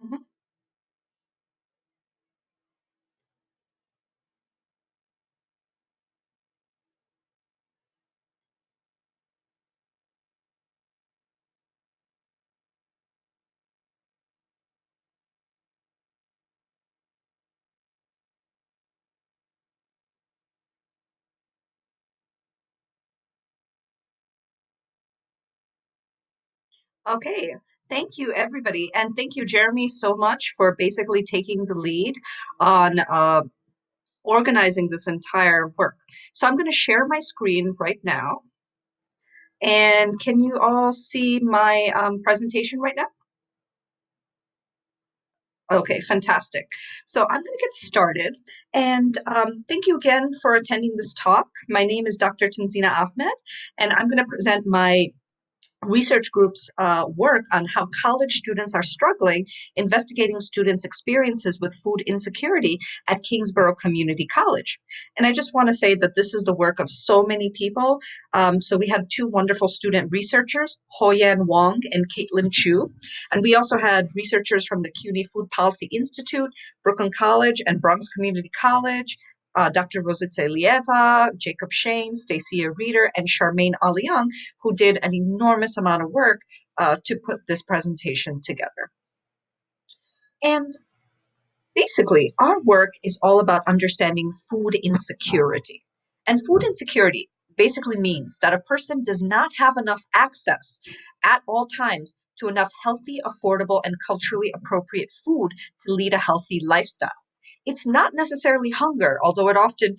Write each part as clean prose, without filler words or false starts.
Mhm. Okay, thank you, everybody. And thank you, Jeremy, so much for basically taking the lead on organizing this entire work. So I'm going to share my screen right now. And can you all see my presentation right now? Okay, fantastic. So I'm going to get started. And thank you again for attending this talk. My name is Dr. Tanzina Ahmed, and I'm going to present my research group's work on how college students are struggling investigating students' experiences with food insecurity at Kingsborough Community College. And I just want to say that this is the work of so many people. So we had two wonderful student researchers, Hoyan Wong and Caitlin Chu. And we also had researchers from the CUNY Food Policy Institute, Brooklyn College, and Bronx Community College, Dr. Rositsa Ilieva, Jacob Shane, Stacia Reeder, and Charmaine Aleong, who did an enormous amount of work to put this presentation together. And basically, our work is all about understanding food insecurity. And food insecurity basically means that a person does not have enough access at all times to enough healthy, affordable, and culturally appropriate food to lead a healthy lifestyle. it's not necessarily hunger, although it often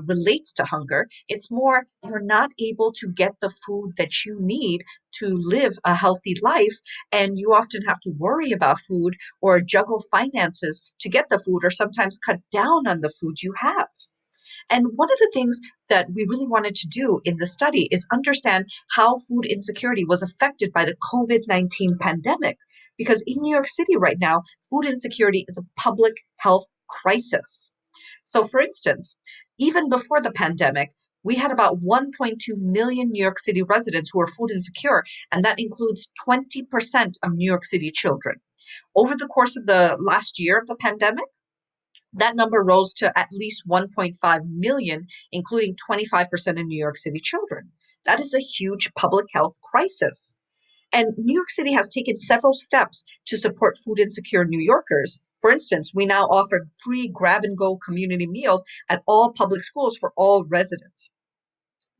relates to hunger. It's more you're not able to get the food that you need to live a healthy life, and you often have to worry about food or juggle finances to get the food, or sometimes cut down on the food you have. And one of the things that we really wanted to do in the study is understand how food insecurity was affected by the COVID-19 pandemic. Because in New York City right now, food insecurity is a public health crisis. So, for instance, even before the pandemic, we had about 1.2 million New York City residents who were food insecure, and that includes 20% of New York City children. Over the course of the last year of the pandemic, that number rose to at least 1.5 million, including 25% of New York City children. That is a huge public health crisis. And New York City has taken several steps to support food insecure New Yorkers. For instance, we now offer free grab and go community meals at all public schools for all residents.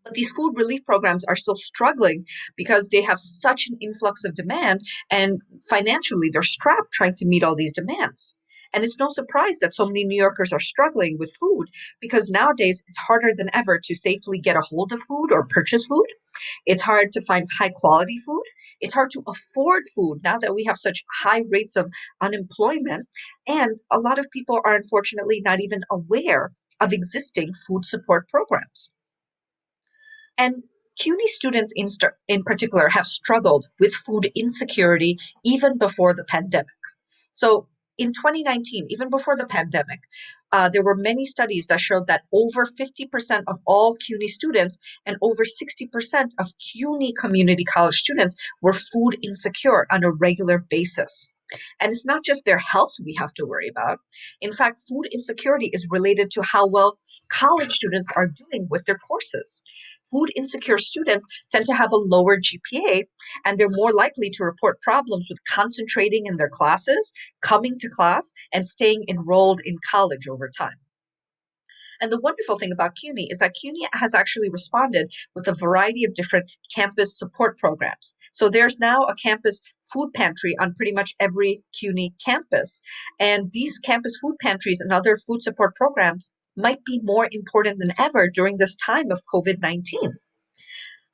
But these food relief programs are still struggling because they have such an influx of demand, and financially they're strapped trying to meet all these demands. And it's no surprise that so many New Yorkers are struggling with food because nowadays it's harder than ever to safely get a hold of food or purchase food. It's hard to find high quality food. It's hard to afford food now that we have such high rates of unemployment. And a lot of people are unfortunately not even aware of existing food support programs. And CUNY students in particular have struggled with food insecurity even before the pandemic. So in 2019, even before the pandemic, there were many studies that showed that over 50% of all CUNY students and over 60% of CUNY community college students were food insecure on a regular basis. And it's not just their health we have to worry about. In fact, food insecurity is related to how well college students are doing with their courses. Food insecure students tend to have a lower GPA, and they're more likely to report problems with concentrating in their classes, coming to class, and staying enrolled in college over time. And the wonderful thing about CUNY is that CUNY has actually responded with a variety of different campus support programs. So there's now a campus food pantry on pretty much every CUNY campus. And these campus food pantries and other food support programs might be more important than ever during this time of COVID-19.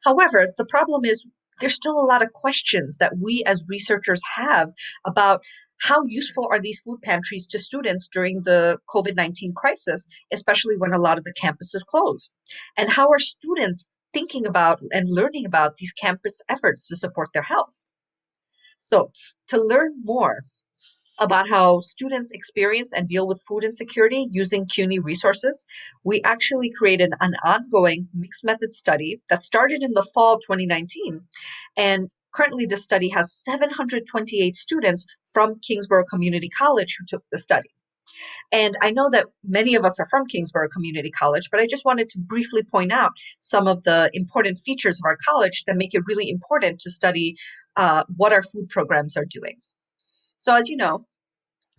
However, the problem is there's still a lot of questions that we as researchers have about how useful are these food pantries to students during the COVID-19 crisis, especially when a lot of the campuses closed? And how are students thinking about and learning about these campus efforts to support their health? So, to learn more about how students experience and deal with food insecurity using CUNY resources, we actually created an ongoing mixed method study that started in the fall 2019. And currently, this study has 728 students from Kingsborough Community College who took the study. And I know that many of us are from Kingsborough Community College, but I just wanted to briefly point out some of the important features of our college that make it really important to study what our food programs are doing. So, as you know,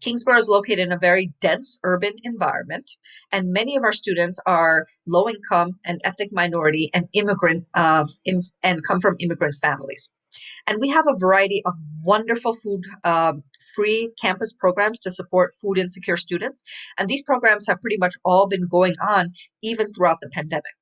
Kingsborough is located in a very dense urban environment, and many of our students are low income and ethnic minority and immigrant and come from immigrant families. And we have a variety of wonderful food free campus programs to support food insecure students. And these programs have pretty much all been going on even throughout the pandemic.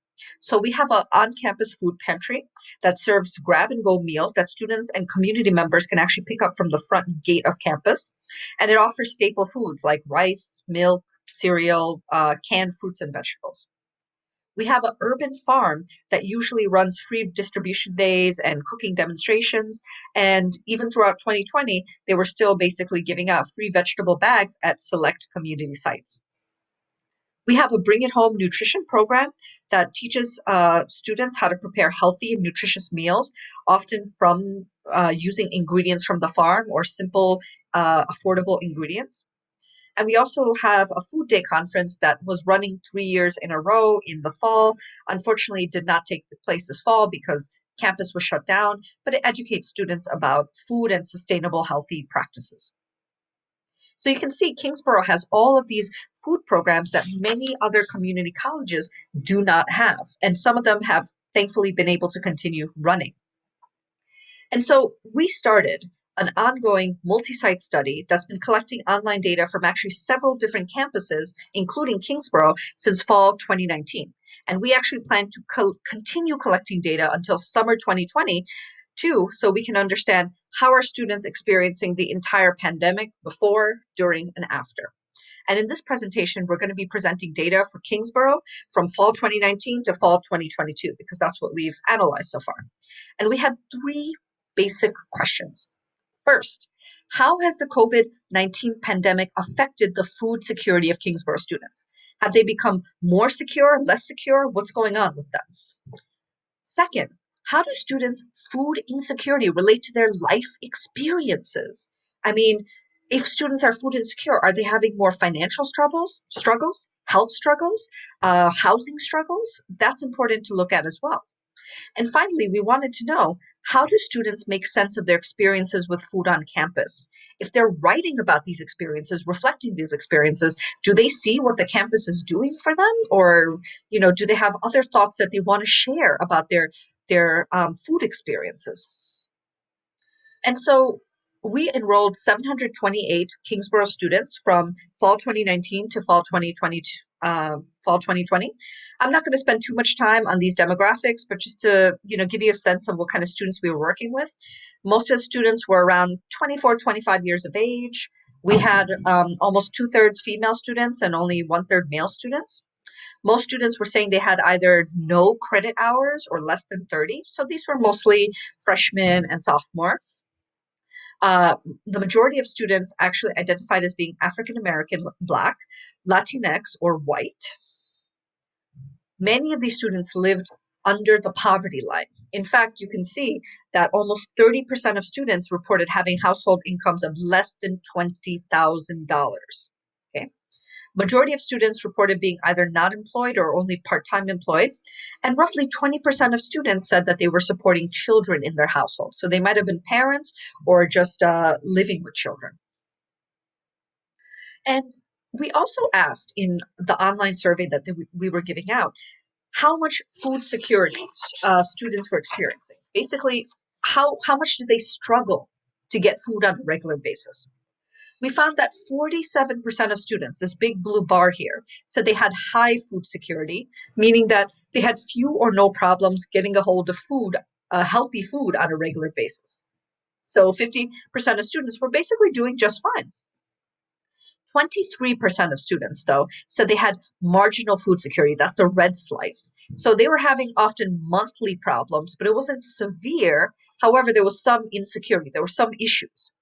So we have an on-campus food pantry that serves grab-and-go meals that students and community members can actually pick up from the front gate of campus. And it offers staple foods like rice, milk, cereal, canned fruits and vegetables. We have an urban farm that usually runs free distribution days and cooking demonstrations. And even throughout 2020, they were still basically giving out free vegetable bags at select community sites. We have a Bring It Home nutrition program that teaches students how to prepare healthy and nutritious meals, often from using ingredients from the farm or simple, affordable ingredients. And we also have a food day conference that was running 3 years in a row in the fall. Unfortunately, it did not take place this fall because campus was shut down, but it educates students about food and sustainable, healthy practices. So you can see Kingsborough has all of these food programs that many other community colleges do not have. And some of them have thankfully been able to continue running. And so we started an ongoing multi-site study that's been collecting online data from actually several different campuses, including Kingsborough, since fall 2019. And we actually plan to continue collecting data until summer 2022, so we can understand how are students experiencing the entire pandemic before, during, and after. And in this presentation, we're going to be presenting data for Kingsborough from fall 2019 to fall 2022, because that's what we've analyzed so far. And we had three basic questions. First, how has the COVID-19 pandemic affected the food security of Kingsborough students? Have they become more secure, less secure? What's going on with them? Second, how do students' food insecurity relate to their life experiences? I mean, if students are food insecure, are they having more financial struggles, health struggles, housing struggles? That's important to look at as well. And finally, we wanted to know, how do students make sense of their experiences with food on campus? If they're writing about these experiences, reflecting these experiences, do they see what the campus is doing for them? Or, do they have other thoughts that they want to share about their food experiences? And so we enrolled 728 Kingsborough students from fall 2019 to fall 2020. Fall 2020. I'm not going to spend too much time on these demographics, but just to give you a sense of what kind of students we were working with. Most of the students were around 24, 25 years of age. We had almost 2/3 female students and only 1/3 male students. Most students were saying they had either no credit hours or less than 30. So these were mostly freshmen and sophomore. Uh, the majority of students actually identified as being African American, Black, Latinx, or white. Many of these students lived under the poverty line. In fact, you can see that almost 30% of students reported having household incomes of less than $20,000. Okay. Majority of students reported being either not employed or only part-time employed, and roughly 20% of students said that they were supporting children in their household. So they might have been parents or just living with children. And we also asked in the online survey that we were giving out, how much food security students were experiencing. Basically, how much did they struggle to get food on a regular basis? We found that 47% of students, this big blue bar here, said they had high food security, meaning that they had few or no problems getting a hold of food, healthy food on a regular basis. So 50% of students were basically doing just fine. 23% of students, though, said they had marginal food security. That's the red slice. So they were having often monthly problems, but it wasn't severe. However, there was some insecurity, there were some issues.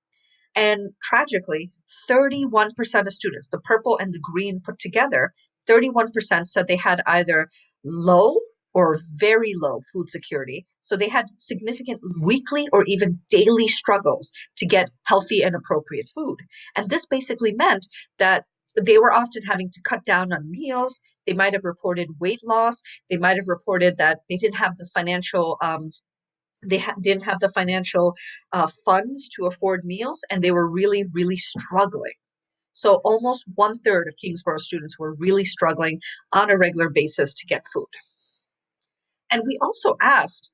And tragically, 31% of students, the purple and the green put together, 31% said they had either low or very low food security. So they had significant weekly or even daily struggles to get healthy and appropriate food. And this basically meant that they were often having to cut down on meals. They might have reported weight loss. They might have reported that they didn't have the financial didn't have the financial funds to afford meals, and they were really, really struggling. So almost 1/3 of Kingsborough students were really struggling on a regular basis to get food. And we also asked,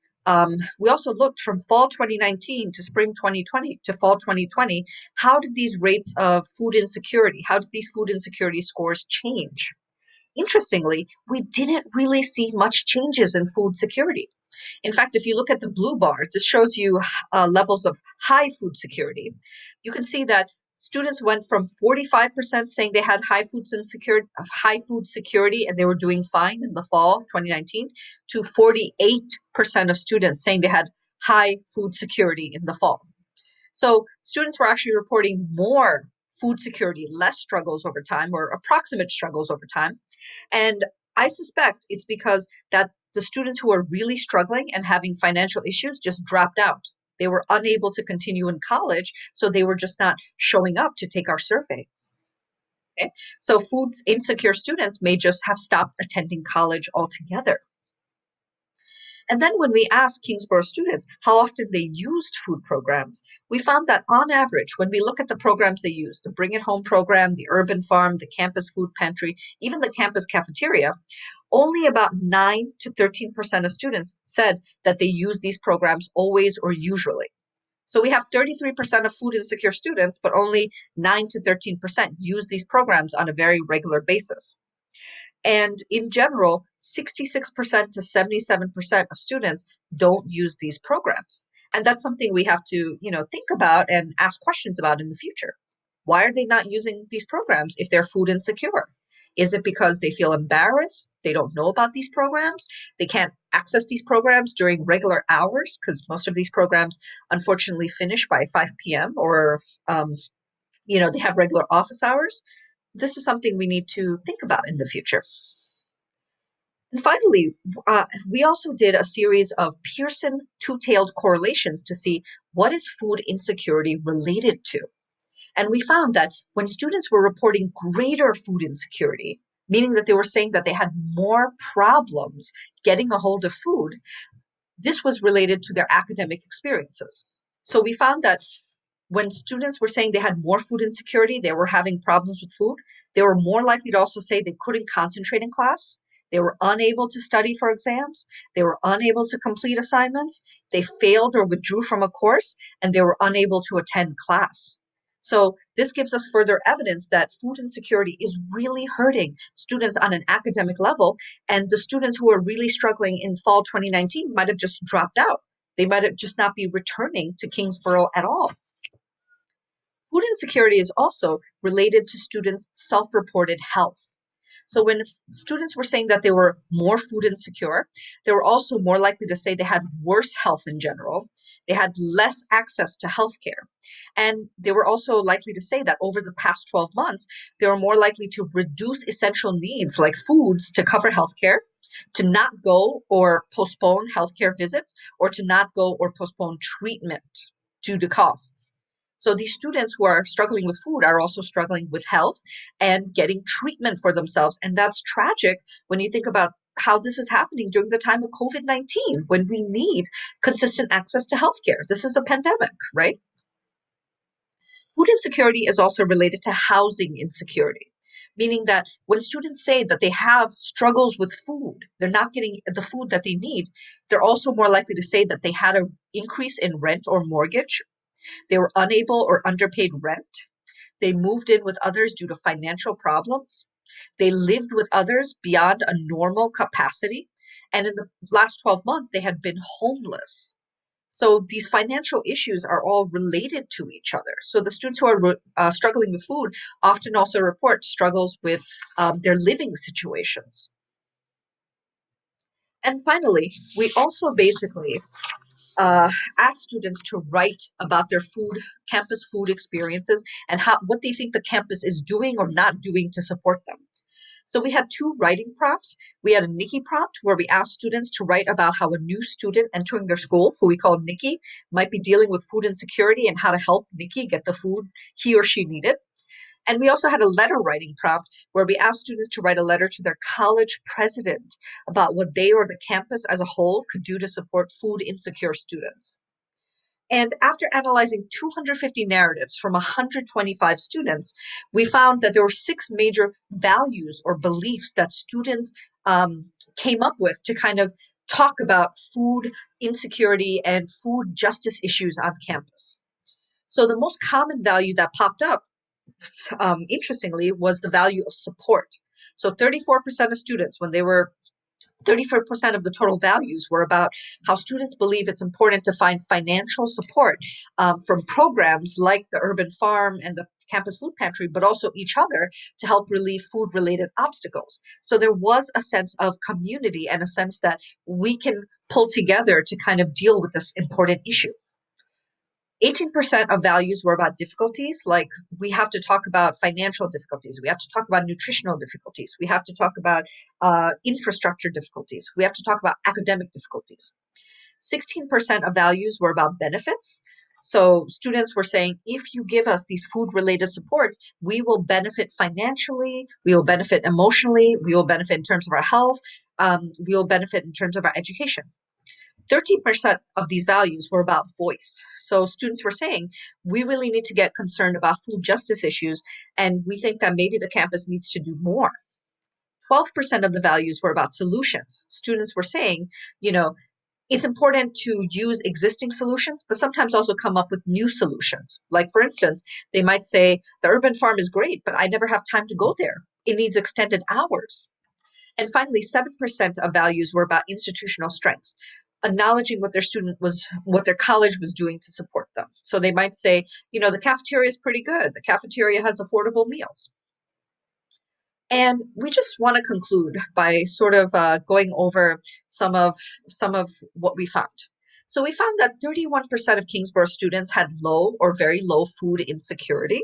we also looked from fall 2019 to spring 2020 to fall 2020, how did these rates of food insecurity, how did these food insecurity scores change? Interestingly, we didn't really see much changes in food security. In fact, if you look at the blue bar, this shows you levels of high food security. You can see that students went from 45% saying they had high food security and they were doing fine in the fall 2019 to 48% of students saying they had high food security in the fall. So students were actually reporting more food security, less struggles over time, or approximate struggles over time. And I suspect it's because that the students who are really struggling and having financial issues just dropped out. They were unable to continue in college, so they were just not showing up to take our survey. Okay? So food insecure students may just have stopped attending college altogether. And then when we asked Kingsborough students how often they used food programs, we found that on average, when we look at the programs they use, the Bring It Home program, the Urban Farm, the campus food pantry, even the campus cafeteria, only about 9 to 13% of students said that they use these programs always or usually. So we have 33% of food insecure students, but only 9 to 13% use these programs on a very regular basis. And in general, 66% to 77% of students don't use these programs. And that's something we have to, think about and ask questions about in the future. Why are they not using these programs if they're food insecure? Is it because they feel embarrassed? They don't know about these programs? They can't access these programs during regular hours because most of these programs unfortunately finish by 5 p.m. or, they have regular office hours. This is something we need to think about in the future. And finally, we also did a series of Pearson two-tailed correlations to see what is food insecurity related to. And we found that when students were reporting greater food insecurity, meaning that they were saying that they had more problems getting a hold of food, this was related to their academic experiences. So we found that when students were saying they had more food insecurity, they were having problems with food, they were more likely to also say they couldn't concentrate in class, they were unable to study for exams, they were unable to complete assignments, they failed or withdrew from a course, and they were unable to attend class. So this gives us further evidence that food insecurity is really hurting students on an academic level, and the students who are really struggling in fall 2019 might have just dropped out. They might have just not be returning to Kingsborough at all. Food insecurity is also related to students' self-reported health. So when students were saying that they were more food insecure, they were also more likely to say they had worse health in general. They had less access to healthcare. And they were also likely to say that over the past 12 months, they were more likely to reduce essential needs like foods to cover healthcare, to not go or postpone healthcare visits, or to not go or postpone treatment due to costs. So these students who are struggling with food are also struggling with health and getting treatment for themselves. And that's tragic when you think about how this is happening during the time of COVID-19, when we need consistent access to healthcare. This is a pandemic, right? Food insecurity is also related to housing insecurity, meaning that when students say that they have struggles with food, they're not getting the food that they need, they're also more likely to say that they had an increase in rent or mortgage, they were unable or underpaid rent, they moved in with others due to financial problems, they lived with others beyond a normal capacity, and in the last 12 months, they had been homeless. So these financial issues are all related to each other. So the students who are struggling with food often also report struggles with their living situations. And finally, we also basically ask students to write about their campus food experiences, and what they think the campus is doing or not doing to support them. So we had two writing prompts. We had a Nikki prompt where we asked students to write about how a new student entering their school, who we call Nikki, might be dealing with food insecurity and how to help Nikki get the food he or she needed. And we also had a letter writing prompt where we asked students to write a letter to their college president about what they or the campus as a whole could do to support food insecure students. And after analyzing 250 narratives from 125 students, we found that there were 6 major values or beliefs that students came up with to kind of talk about food insecurity and food justice issues on campus. So the most common value that popped up, interestingly, was the value of support. So 34% of students, 34% of the total values were about how students believe it's important to find financial support from programs like the Urban Farm and the Campus Food Pantry, but also each other to help relieve food-related obstacles. So there was a sense of community and a sense that we can pull together to kind of deal with this important issue. 18% of values were about difficulties, like we have to talk about financial difficulties, we have to talk about nutritional difficulties, we have to talk about infrastructure difficulties, we have to talk about academic difficulties. 16% of values were about benefits. So students were saying, if you give us these food-related supports, we will benefit financially, we will benefit emotionally, we will benefit in terms of our health, we will benefit in terms of our education. 13% of these values were about voice. So students were saying, we really need to get concerned about food justice issues, and we think that maybe the campus needs to do more. 12% of the values were about solutions. Students were saying, It's important to use existing solutions, but sometimes also come up with new solutions. Like, for instance, they might say, the urban farm is great, but I never have time to go there. It needs extended hours. And finally, 7% of values were about institutional strengths, acknowledging what their college was doing to support them. So they might say, the cafeteria is pretty good. The cafeteria has affordable meals. And we just want to conclude by sort of going over some of what we found. So we found that 31% of Kingsborough students had low or very low food insecurity,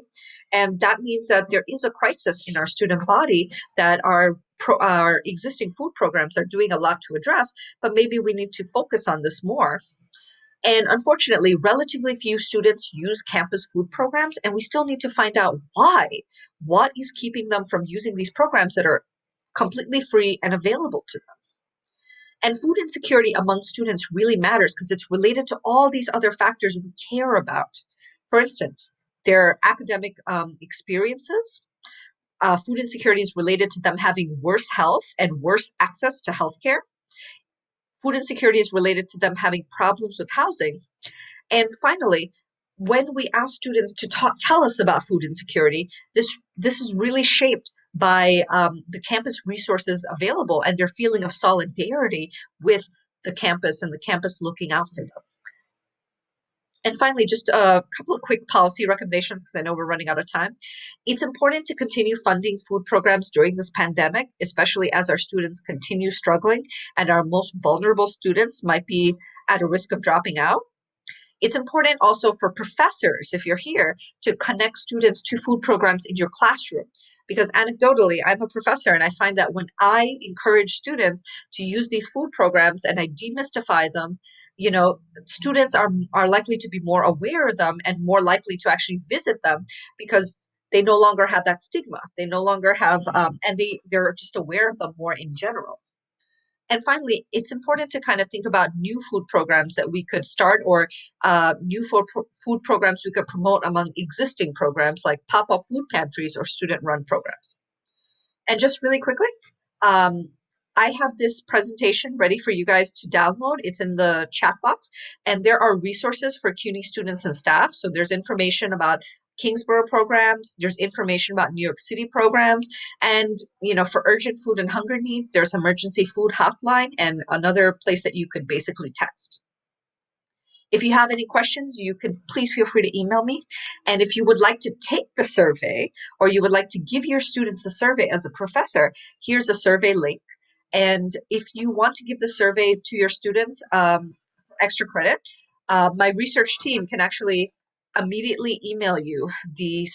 and that means that there is a crisis in our student body that our existing food programs are doing a lot to address, but maybe we need to focus on this more. And unfortunately, relatively few students use campus food programs, and we still need to find out why. What is keeping them from using these programs that are completely free and available to them? And food insecurity among students really matters because it's related to all these other factors we care about. For instance, their academic experiences. Food insecurity is related to them having worse health and worse access to healthcare. Food insecurity is related to them having problems with housing. And finally, when we ask students to tell us about food insecurity, this is really shaped by the campus resources available and their feeling of solidarity with the campus and the campus looking out for them. And finally, just a couple of quick policy recommendations because I know we're running out of time. It's important to continue funding food programs during this pandemic, especially as our students continue struggling and our most vulnerable students might be at a risk of dropping out. It's important also for professors, if you're here, to connect students to food programs in your classroom. Because anecdotally, I'm a professor and I find that when I encourage students to use these food programs and I demystify them, students are likely to be more aware of them and more likely to actually visit them because they no longer have that stigma. They no longer have, and they're just aware of them more in general. And finally, it's important to kind of think about new food programs that we could start or new food programs we could promote among existing programs like pop-up food pantries or student-run programs. And just really quickly, um, I have this presentation ready for you guys to download. It's in the chat box, and there are resources for CUNY students and staff. So there's information about Kingsborough programs, there's information about New York City programs, and for urgent food and hunger needs, there's emergency food hotline and another place that you could basically text. If you have any questions, you can please feel free to email me. And if you would like to take the survey or you would like to give your students the survey as a professor, here's a survey link. And if you want to give the survey to your students extra credit, my research team can actually immediately email you the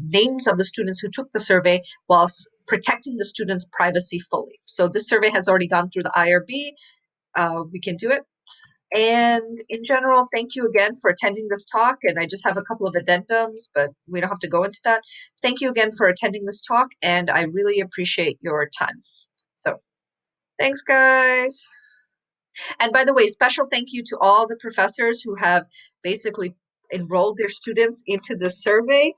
names of the students who took the survey whilst protecting the students' privacy fully. So this survey has already gone through the IRB. We can do it. And in general, thank you again for attending this talk. And I just have a couple of addendums, but we don't have to go into that. Thank you again for attending this talk, and I really appreciate your time. So thanks, guys. And by the way, special thank you to all the professors who have basically enrolled their students into this survey.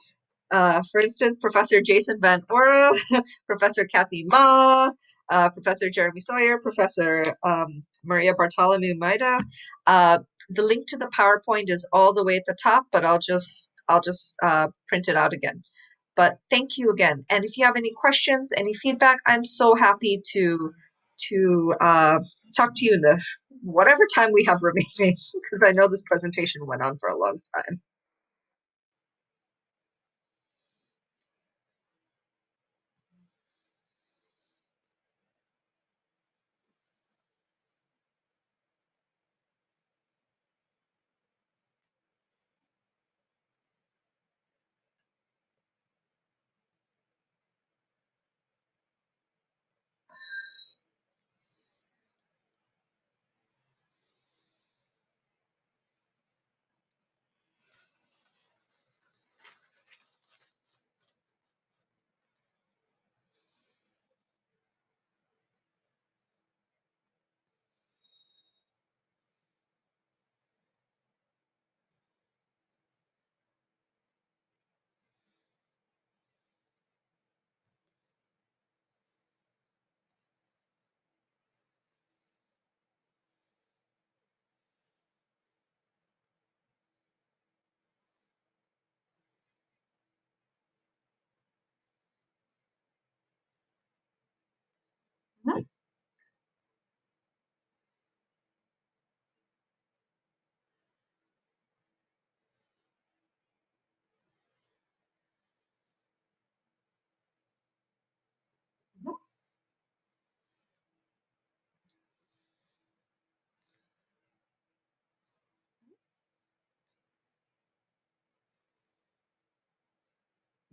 For instance, Professor Jason Van Ora, Professor Kathy Ma, Professor Jeremy Sawyer, Professor Maria Bartholomew Maida. The link to the PowerPoint is all the way at the top, but I'll just print it out again. But thank you again. And if you have any questions, any feedback, I'm so happy to talk to you in the whatever time we have remaining, because I know this presentation went on for a long time.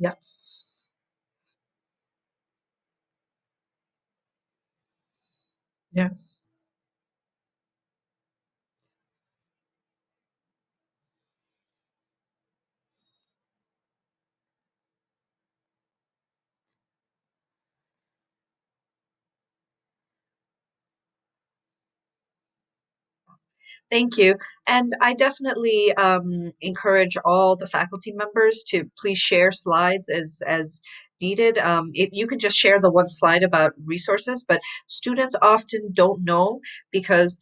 Yeah. Yeah. Thank you. And I definitely encourage all the faculty members to please share slides as needed. If you could just share the one slide about resources, but students often don't know because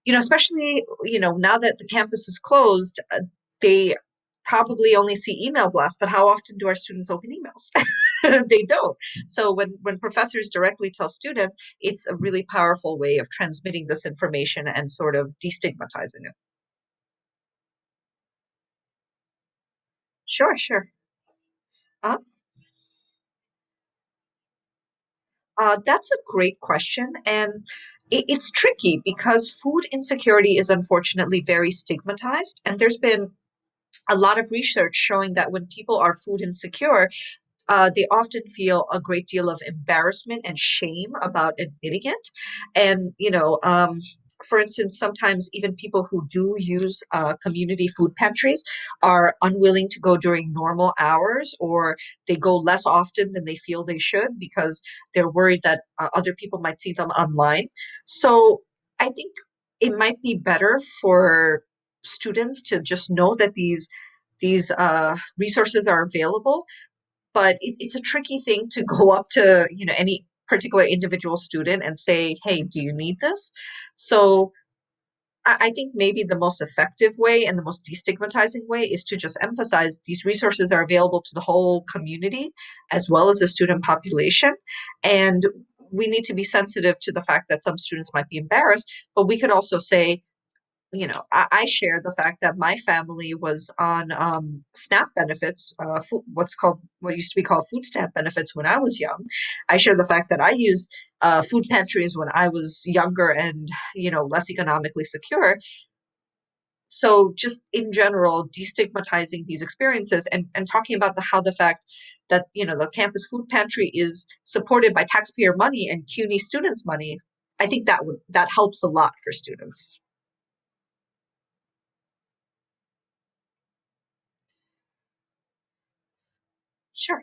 especially, now that the campus is closed, they probably only see email blasts, but how often do our students open emails? They don't. So when professors directly tell students, it's a really powerful way of transmitting this information and sort of destigmatizing it. Sure, sure. Uh, that's a great question. And it's tricky because food insecurity is unfortunately very stigmatized. And there's been a lot of research showing that when people are food insecure, they often feel a great deal of embarrassment and shame about admitting it. And, for instance, sometimes even people who do use community food pantries are unwilling to go during normal hours, or they go less often than they feel they should because they're worried that other people might see them online. So I think it might be better for students to just know that these resources are available, but it's a tricky thing to go up to any particular individual student and say, hey, do you need this? So I think maybe the most effective way and the most destigmatizing way is to just emphasize these resources are available to the whole community as well as the student population, and we need to be sensitive to the fact that some students might be embarrassed, but we could also say, I share the fact that my family was on SNAP benefits, what used to be called food stamp benefits when I was young. I share the fact that I used food pantries when I was younger and less economically secure. So just in general, destigmatizing these experiences and talking about how the fact that the campus food pantry is supported by taxpayer money and CUNY students' money. I think that helps a lot for students. Sure.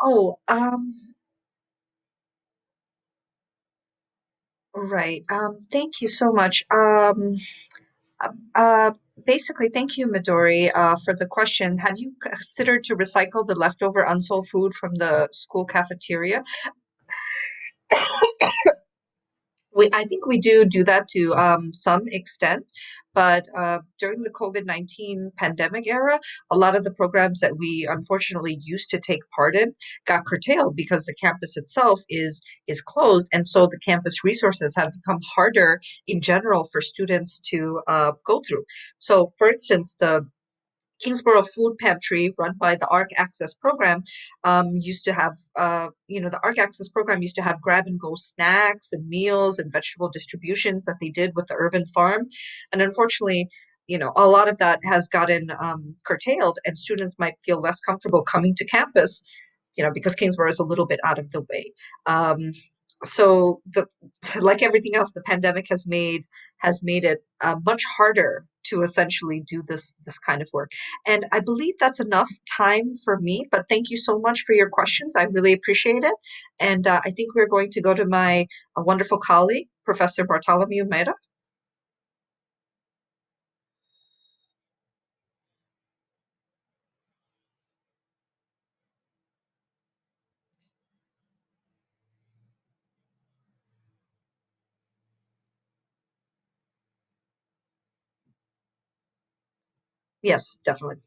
Oh, right. Thank you so much. Uh, uh, Basically, thank you, Midori, for the question. Have you considered to recycle the leftover unsold food from the school cafeteria? I think we do that to some extent, but during the COVID-19 pandemic era, a lot of the programs that we unfortunately used to take part in got curtailed because the campus itself is closed, and so the campus resources have become harder in general for students to go through. So, for instance, the Kingsborough Food Pantry, run by the ARC Access program, used to have, the ARC Access program used to have grab and go snacks and meals and vegetable distributions that they did with the urban farm. And unfortunately, a lot of that has gotten curtailed, and students might feel less comfortable coming to campus, because Kingsborough is a little bit out of the way. Um, so like everything else, the pandemic has made it much harder to essentially do this kind of work. And I believe that's enough time for me. But thank you so much for your questions. I really appreciate it. And I think we're going to go to my wonderful colleague, Professor Bartholomew Mehta. Yes, definitely.